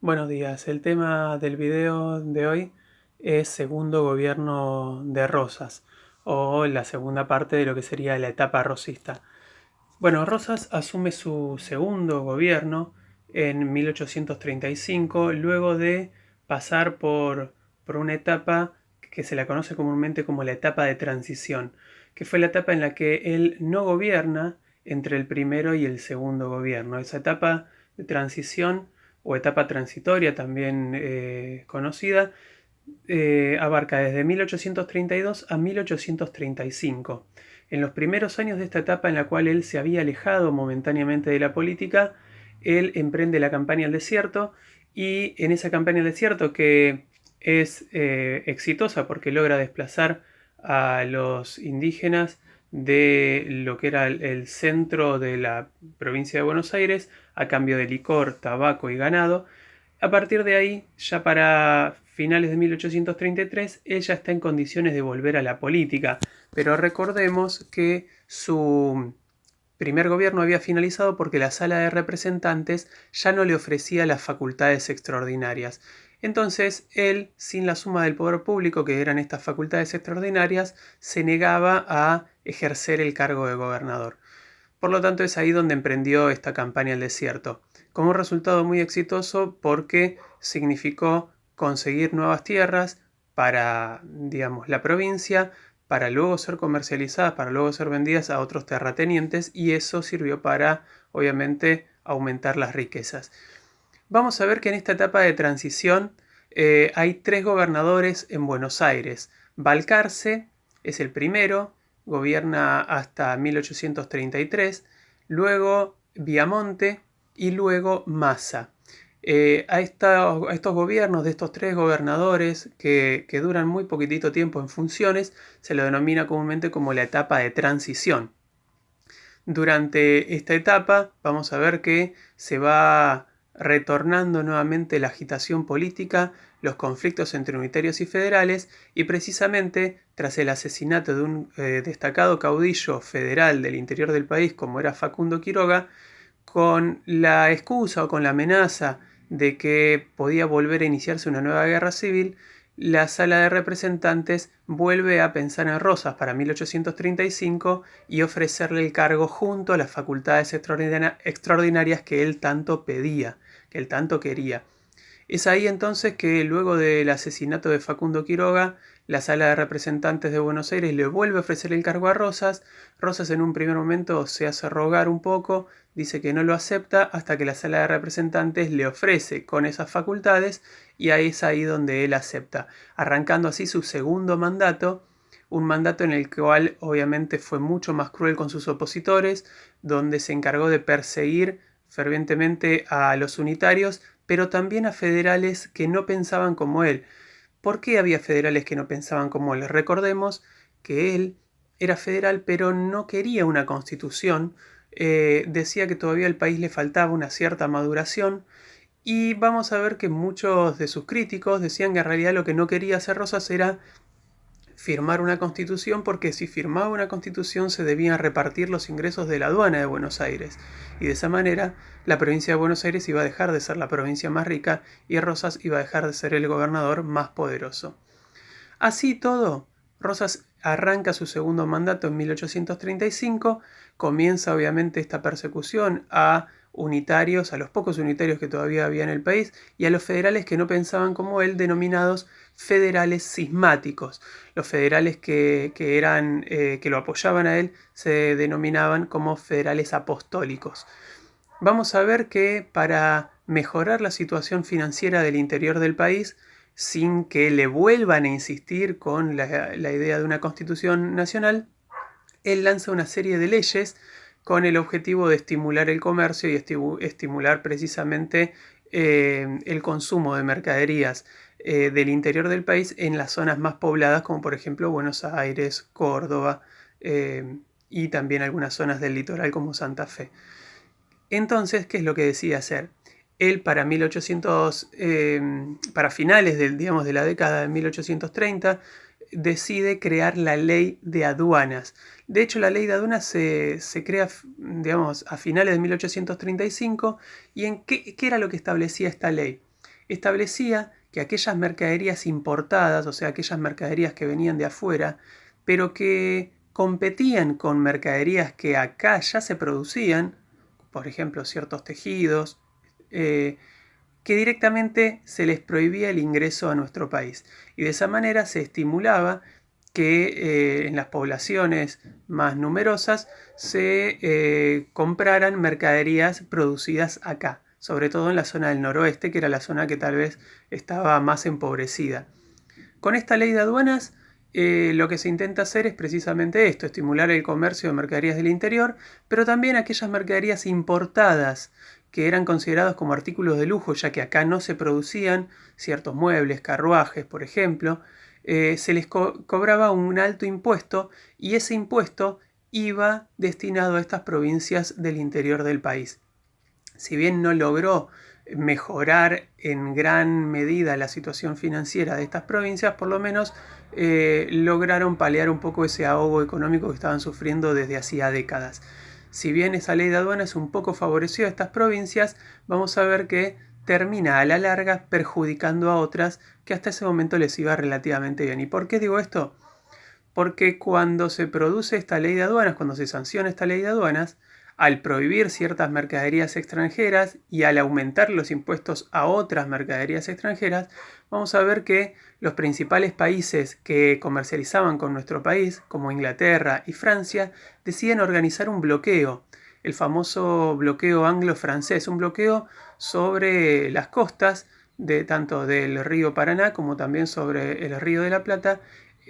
Buenos días, el tema del video de hoy es segundo gobierno de Rosas, o la segunda parte de lo que sería la etapa rosista. Bueno, Rosas asume su segundo gobierno en 1835, luego de pasar por una etapa que se la conoce comúnmente como la etapa de transición, que fue la etapa en la que él no gobierna entre el primero y el segundo gobierno. Esa etapa de transición o etapa transitoria también conocida, abarca desde 1832 a 1835. En los primeros años de esta etapa en la cual él se había alejado momentáneamente de la política, él emprende la campaña al desierto y en esa campaña al desierto que es exitosa porque logra desplazar a los indígenas de lo que era el centro de la provincia de Buenos Aires a cambio de licor, tabaco y ganado. A partir de ahí, ya para finales de 1833, ella está en condiciones de volver a la política, pero recordemos que su primer gobierno había finalizado porque la Sala de Representantes ya no le ofrecía las facultades extraordinarias. Entonces, él, sin la suma del poder público, que eran estas facultades extraordinarias, se negaba a ejercer el cargo de gobernador. Por lo tanto, es ahí donde emprendió esta campaña al desierto, como un resultado muy exitoso porque significó conseguir nuevas tierras para, digamos, la provincia, para luego ser comercializadas, para luego ser vendidas a otros terratenientes, y eso sirvió para, obviamente, aumentar las riquezas. Vamos a ver que en esta etapa de transición hay tres gobernadores en Buenos Aires. Balcarce es el primero, gobierna hasta 1833, luego Viamonte y luego Massa. A estos gobiernos de estos tres gobernadores que duran muy poquitito tiempo en funciones se lo denomina comúnmente como la etapa de transición. Durante esta etapa vamos a ver que se va retornando nuevamente la agitación política, los conflictos entre unitarios y federales, y precisamente tras el asesinato de un destacado caudillo federal del interior del país como era Facundo Quiroga, con la excusa o con la amenaza de que podía volver a iniciarse una nueva guerra civil, la Sala de Representantes vuelve a pensar en Rosas para 1835 y ofrecerle el cargo junto a las facultades extraordinarias que él tanto pedía, que él tanto quería. Es ahí entonces que luego del asesinato de Facundo Quiroga, la Sala de Representantes de Buenos Aires le vuelve a ofrecer el cargo a Rosas. Rosas en un primer momento se hace rogar un poco, dice que no lo acepta hasta que la Sala de Representantes le ofrece con esas facultades y ahí es ahí donde él acepta, arrancando así su segundo mandato, un mandato en el cual obviamente fue mucho más cruel con sus opositores, donde se encargó de perseguir fervientemente a los unitarios, pero también a federales que no pensaban como él. ¿Por qué había federales que no pensaban como él? Recordemos que él era federal, pero no quería una constitución. Decía que todavía al país le faltaba una cierta maduración. Y vamos a ver que muchos de sus críticos decían que en realidad lo que no quería hacer Rosas era firmar una constitución, porque si firmaba una constitución se debían repartir los ingresos de la aduana de Buenos Aires, y de esa manera la provincia de Buenos Aires iba a dejar de ser la provincia más rica y Rosas iba a dejar de ser el gobernador más poderoso. Así todo, Rosas arranca su segundo mandato en 1835, comienza obviamente esta persecución a unitarios, a los pocos unitarios que todavía había en el país, y a los federales que no pensaban como él, denominados federales cismáticos. Los federales que lo apoyaban a él se denominaban como federales apostólicos. Vamos a ver que para mejorar la situación financiera del interior del país, sin que le vuelvan a insistir con la idea de una constitución nacional, él lanza una serie de leyes con el objetivo de estimular el comercio y estimular precisamente el consumo de mercaderías del interior del país en las zonas más pobladas, como por ejemplo Buenos Aires, Córdoba y también algunas zonas del litoral como Santa Fe. Entonces, ¿qué es lo que decide hacer? Él para 1800, para finales digamos, de la década de 1830, decide crear la ley de aduanas. De hecho, la ley de aduanas se crea, digamos, a finales de 1835. ¿Y en qué era lo que establecía esta ley? establecía que aquellas mercaderías importadas, o sea, aquellas mercaderías que venían de afuera, pero que competían con mercaderías que acá ya se producían, por ejemplo, ciertos tejidos, que directamente se les prohibía el ingreso a nuestro país. Y de esa manera se estimulaba que en las poblaciones más numerosas se compraran mercaderías producidas acá, sobre todo en la zona del noroeste, que era la zona que tal vez estaba más empobrecida. Con esta ley de aduanas lo que se intenta hacer es precisamente esto, estimular el comercio de mercaderías del interior, pero también aquellas mercaderías importadas que eran considerados como artículos de lujo, ya que acá no se producían ciertos muebles, carruajes, por ejemplo, se les cobraba un alto impuesto y ese impuesto iba destinado a estas provincias del interior del país. Si bien no logró mejorar en gran medida la situación financiera de estas provincias, por lo menos lograron paliar un poco ese ahogo económico que estaban sufriendo desde hacía décadas. Si bien esa ley de aduanas un poco favoreció a estas provincias, vamos a ver que termina a la larga perjudicando a otras que hasta ese momento les iba relativamente bien. ¿Y por qué digo esto? Porque cuando se produce esta ley de aduanas, cuando se sanciona esta ley de aduanas, al prohibir ciertas mercaderías extranjeras y al aumentar los impuestos a otras mercaderías extranjeras, vamos a ver que los principales países que comercializaban con nuestro país, como Inglaterra y Francia, deciden organizar un bloqueo, el famoso bloqueo anglo-francés, un bloqueo sobre las costas de tanto del río Paraná como también sobre el río de la Plata,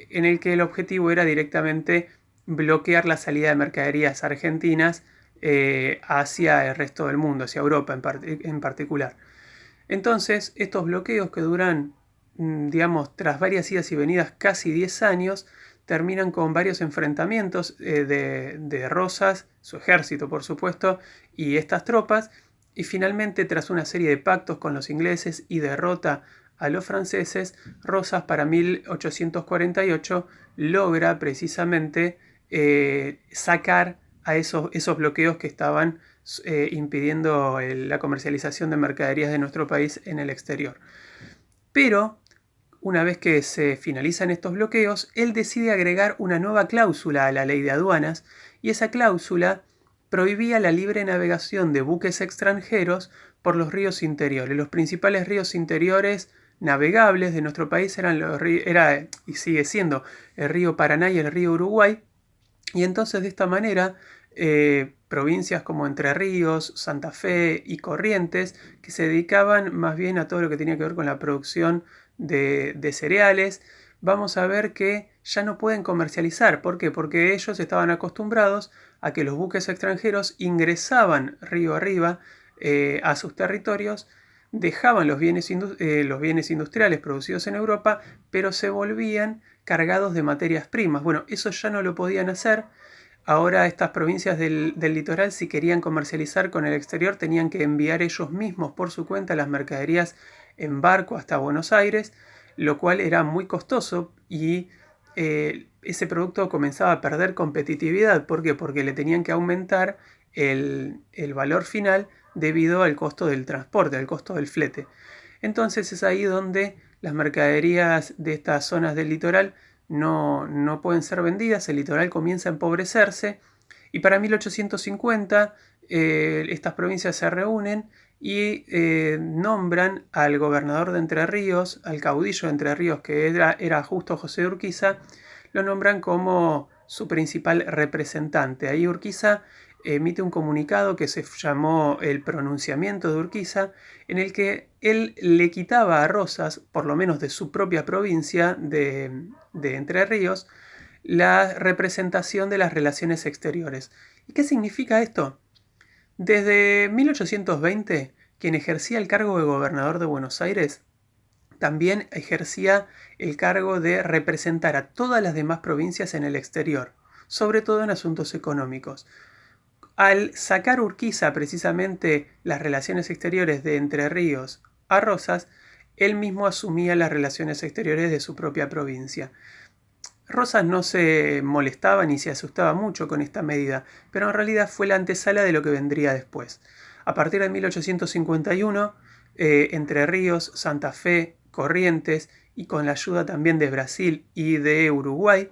en el que el objetivo era directamente bloquear la salida de mercaderías argentinas hacia el resto del mundo, hacia Europa en particular. Entonces, estos bloqueos que duran, digamos, tras varias idas y venidas casi 10 años, terminan con varios enfrentamientos de Rosas, su ejército por supuesto, y estas tropas, y finalmente tras una serie de pactos con los ingleses y derrota a los franceses, Rosas para 1848 logra precisamente sacar a esos bloqueos que estaban impidiendo la comercialización de mercaderías de nuestro país en el exterior. Pero una vez que se finalizan estos bloqueos, él decide agregar una nueva cláusula a la ley de aduanas y esa cláusula prohibía la libre navegación de buques extranjeros por los ríos interiores. Los principales ríos interiores navegables de nuestro país era y sigue siendo el río Paraná y el río Uruguay. Y entonces de esta manera provincias como Entre Ríos, Santa Fe y Corrientes, que se dedicaban más bien a todo lo que tenía que ver con la producción de cereales, vamos a ver que ya no pueden comercializar. ¿Por qué? Porque ellos estaban acostumbrados a que los buques extranjeros ingresaban río arriba a sus territorios, dejaban los bienes industriales producidos en Europa, pero se volvían cargados de materias primas. Bueno, eso ya no lo podían hacer. Ahora estas provincias del litoral, si querían comercializar con el exterior, tenían que enviar ellos mismos por su cuenta las mercaderías en barco hasta Buenos Aires, lo cual era muy costoso y ese producto comenzaba a perder competitividad. ¿Por qué? Porque le tenían que aumentar el valor final debido al costo del transporte, al costo del flete. Entonces es ahí donde las mercaderías de estas zonas del litoral no pueden ser vendidas, el litoral comienza a empobrecerse y para 1850 estas provincias se reúnen y nombran al gobernador de Entre Ríos, al caudillo de Entre Ríos que era Justo José de Urquiza, lo nombran como su principal representante. Ahí Urquiza emite un comunicado que se llamó el pronunciamiento de Urquiza, en el que él le quitaba a Rosas, por lo menos de su propia provincia de Entre Ríos, la representación de las relaciones exteriores. ¿Y qué significa esto? Desde 1820, quien ejercía el cargo de gobernador de Buenos Aires también ejercía el cargo de representar a todas las demás provincias en el exterior, sobre todo en asuntos económicos. Al sacar Urquiza precisamente las relaciones exteriores de Entre Ríos a Rosas, él mismo asumía las relaciones exteriores de su propia provincia. Rosas no se molestaba ni se asustaba mucho con esta medida, pero en realidad fue la antesala de lo que vendría después. A partir de 1851, Entre Ríos, Santa Fe, Corrientes y con la ayuda también de Brasil y de Uruguay,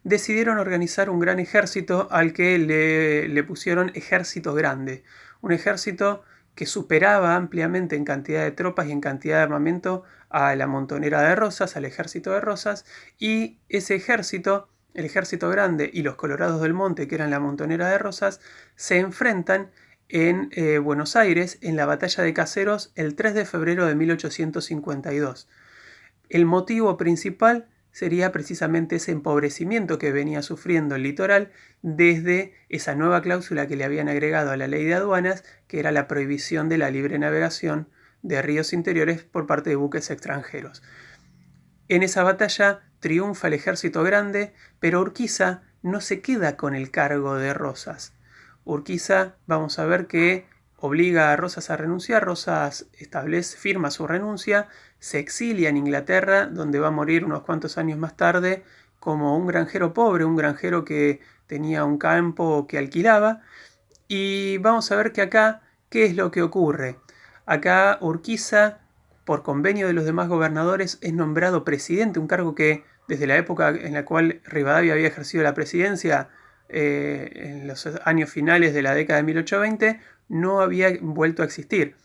decidieron organizar un gran ejército al que le pusieron Ejército Grande, un ejército que superaba ampliamente en cantidad de tropas y en cantidad de armamento a la Montonera de Rosas, al Ejército de Rosas, y ese ejército, el Ejército Grande y los Colorados del Monte, que eran la Montonera de Rosas, se enfrentan en Buenos Aires en la Batalla de Caseros el 3 de febrero de 1852. El motivo principal sería precisamente ese empobrecimiento que venía sufriendo el litoral desde esa nueva cláusula que le habían agregado a la ley de aduanas, que era la prohibición de la libre navegación de ríos interiores por parte de buques extranjeros. En esa batalla triunfa el Ejército Grande, pero Urquiza no se queda con el cargo de Rosas. Urquiza, vamos a ver que obliga a Rosas a renunciar, Rosas firma su renuncia, se exilia en Inglaterra, donde va a morir unos cuantos años más tarde como un granjero pobre, un granjero que tenía un campo que alquilaba. Y vamos a ver que acá, ¿qué es lo que ocurre? Acá Urquiza, por convenio de los demás gobernadores, es nombrado presidente, un cargo que desde la época en la cual Rivadavia había ejercido la presidencia, en los años finales de la década de 1820, no había vuelto a existir.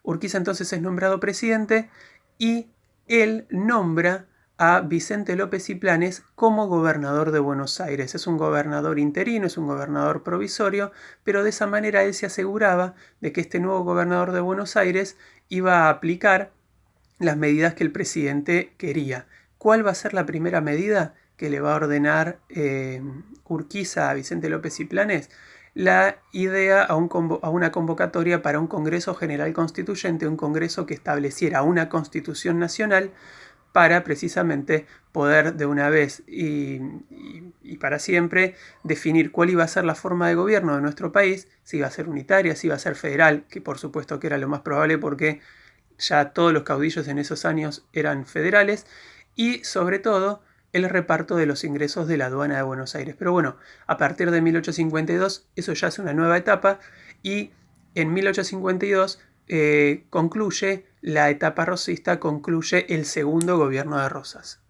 Urquiza entonces es nombrado presidente y él nombra a Vicente López y Planes como gobernador de Buenos Aires. Es un gobernador interino, es un gobernador provisorio, pero de esa manera él se aseguraba de que este nuevo gobernador de Buenos Aires iba a aplicar las medidas que el presidente quería. ¿Cuál va a ser la primera medida que le va a ordenar Urquiza a Vicente López y Planes? La idea a una convocatoria para un Congreso General Constituyente, un Congreso que estableciera una Constitución Nacional para precisamente poder de una vez y para siempre definir cuál iba a ser la forma de gobierno de nuestro país, si iba a ser unitaria, si iba a ser federal, que por supuesto que era lo más probable porque ya todos los caudillos en esos años eran federales, y sobre todo el reparto de los ingresos de la aduana de Buenos Aires. Pero bueno, a partir de 1852 eso ya es una nueva etapa y en 1852 concluye la etapa rosista, concluye el segundo gobierno de Rosas.